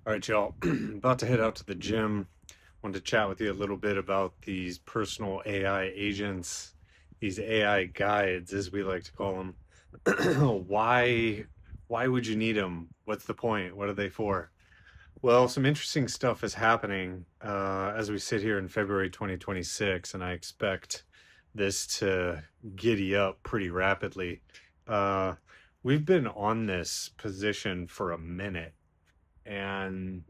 All right, y'all. About to head out to the gym. Wanted to chat with you a little bit about these personal AI agents, these AI guides, as we like to call them. why, why would you need them? What's the point? What are they for? Well, some interesting stuff is happening as we sit here in February 2026, and I expect this to giddy up pretty rapidly. Uh, we've been on this position for a minute, and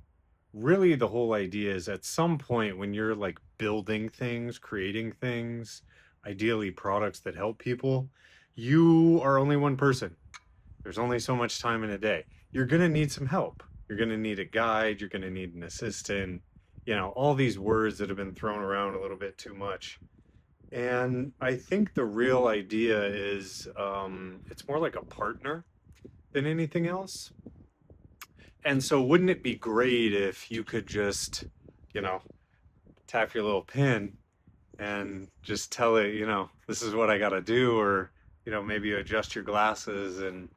really the whole idea is at some point when you're like building things, creating things, ideally products that help people, you are only one person. There's only so much time in a day. You're going to need some help. You're going to need a guide, you're going to need an assistant, all these words that have been thrown around a little bit too much. And I think the real idea is it's more like a partner than anything else. And so, wouldn't it be great if you could just, you know, tap your little pin and just tell it, this is what I got to do, or, maybe you adjust your glasses and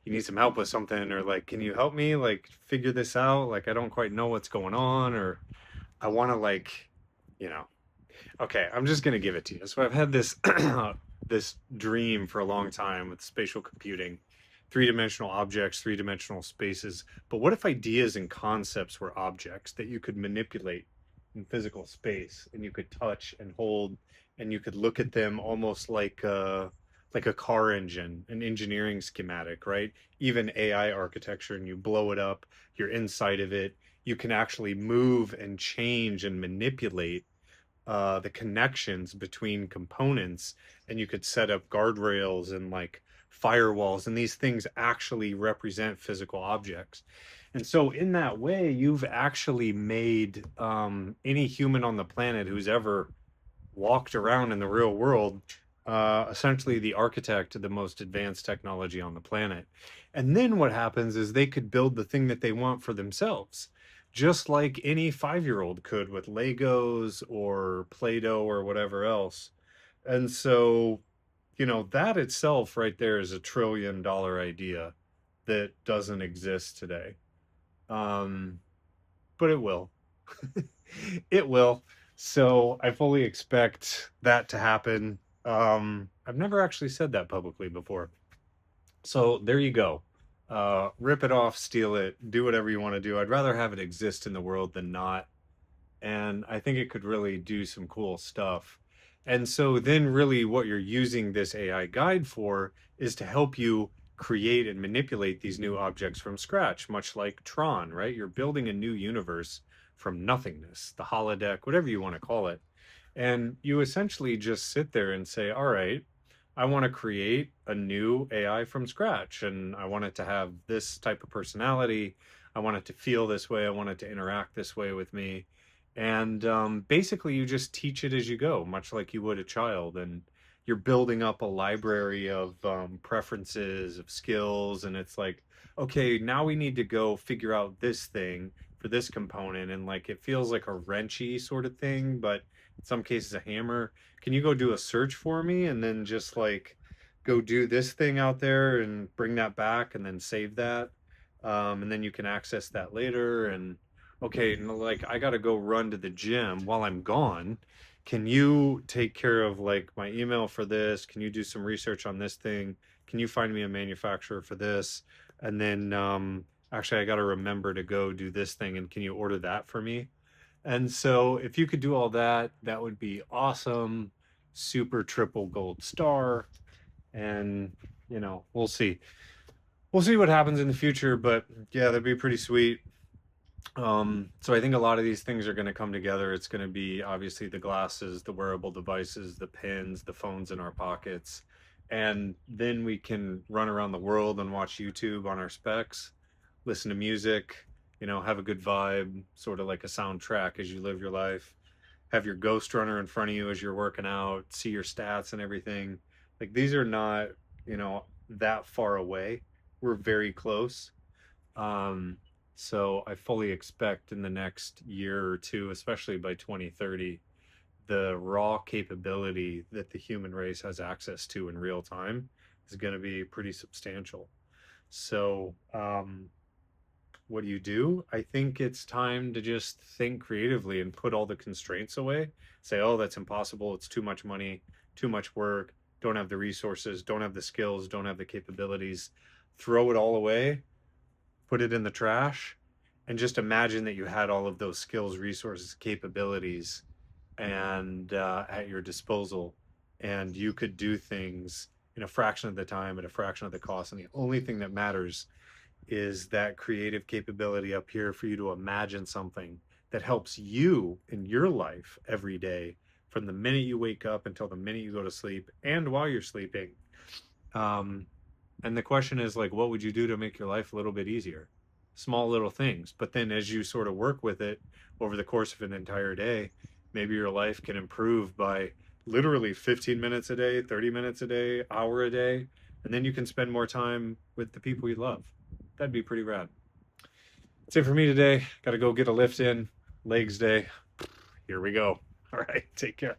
you need some help with something, or like, can you help me like figure this out? Like, I don't quite know what's going on, or I want to like, you know, okay, I'm just going to give it to you. So, I've had this, this dream for a long time with spatial computing, three-dimensional objects, three-dimensional spaces. But what if ideas and concepts were objects that you could manipulate in physical space, and you could touch and hold, and you could look at them almost like a car engine, an engineering schematic, right? Even AI architecture, and you blow it up, you're inside of it. You can actually move and change and manipulate the connections between components, and you could set up guardrails and like firewalls, and these things actually represent physical objects. And so in that way you've actually made any human on the planet who's ever walked around in the real world essentially the architect of the most advanced technology on the planet. And then what happens is they could build the thing that they want for themselves, just like any 5-year-old could with Legos or Play-Doh or whatever else. And so, that itself right there is $1 trillion idea that doesn't exist today. Um, but it will. It will. So I fully expect that to happen. I've never actually said that publicly before. So there you go. Rip it off, steal it, do whatever you want to do. I'd rather have it exist in the world than not. And I think it could really do some cool stuff. And so then really what you're using this AI guide for is to help you create and manipulate these new objects from scratch, much like Tron, right? You're building a new universe from nothingness, the holodeck, whatever you want to call it. And you essentially just sit there and say, all right, I want to create a new AI from scratch, and I want it to have this type of personality. I want it to feel this way. I want it to interact this way with me. And basically, you just teach it as you go, much like you would a child. And you're building up a library of preferences, of skills. And it's like, okay, now we need to go figure out this thing for this component. And like, it feels like a wrenchy sort of thing, but in some cases, a hammer. Can you go do a search for me and then just like go do this thing out there and bring that back and then save that? And then you can access that later. And okay, like I got to go run to the gym while I'm gone. Can you take care of like my email for this? Can you do some research on this thing? Can you find me a manufacturer for this? And then actually, I got to remember to go do this thing. And can you order that for me? And so if you could do all that, that would be awesome. Super triple gold star. And, we'll see. We'll see what happens in the future, but yeah, that'd be pretty sweet. So I think a lot of these things are going to come together. It's going to be obviously the glasses, the wearable devices, the pins, the phones in our pockets. And then we can run around the world and watch YouTube on our specs, listen to music, have a good vibe, sort of like a soundtrack as you live your life. Have your ghost runner in front of you as you're working out, see your stats and everything. Like these are not, that far away. We're very close. Um, so I fully expect in the next year or two, especially by 2030, the raw capability that the human race has access to in real time is going to be pretty substantial. So, what you do, I think it's time to just think creatively and put all the constraints away. Say, oh, that's impossible. It's too much money, too much work, don't have the resources, don't have the skills, don't have the capabilities. Throw it all away, put it in the trash, and just imagine that you had all of those skills, resources, capabilities, and at your disposal, and you could do things in a fraction of the time at a fraction of the cost. And the only thing that matters is that creative capability up here for you to imagine something that helps you in your life every day, from the minute you wake up until the minute you go to sleep and while you're sleeping. Um, and the question is, like, what would you do to make your life a little bit easier? Small little things. But then as you sort of work with it over the course of an entire day, maybe your life can improve by literally 15 minutes a day, 30 minutes a day, hour a day. And then you can spend more time with the people you love. That'd be pretty rad. That's it for me today. Got to go get a lift in. Legs day. Here we go. All right. Take care.